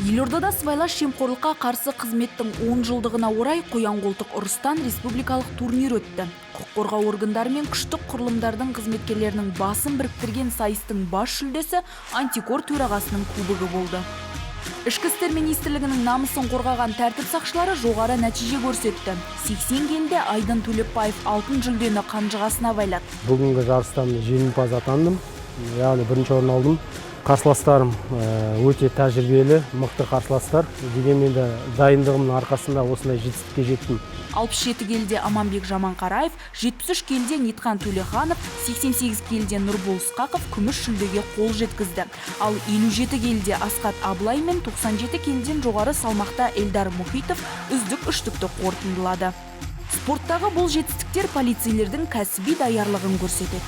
Елордада сыбайлас жемқорлыққа қарсы қызметтің 10 жылдығына орай қоян-қолтық ұрыстан республикалық турнир өтті. Құқық қорғау органдары мен күштік құрылымдардың қызметкерлерінің басын біріктірген сайыстың бас жүлдесі Антикор төрағасының кубогы болды. Ішкі істер министрлігінің намысын қорғаған тәртіп сақшылары жоғары нәтиже көрсетті. 80 келіде Айдын Төлепбаев алтын жүлдені қанжығасына байлады. Бүгінгі жарыстан жеңімпаз атандым. Яғни бірінші орын алдым. Қарсыластарым өте тәжірибелі, мықты қарсыластар. Дегенмен де дайындығымның арқасында осындай жетістікке жеттім. 67 келіде Аманбек Жаманқараев, 73 келіде Нитхан Төлеханов, 88 келіде Нұрбол Ысқақов күміс жүлдеге қол жеткізді. Ал 57 келіде Асқат Абылай мен 97 келіден жоғары салмақта Эльдар Мұхитов үздік үштікті қорытындылады. Спорттағы бұл жетістіктер полицейлердің кәсіби даярлығын көрсетеді.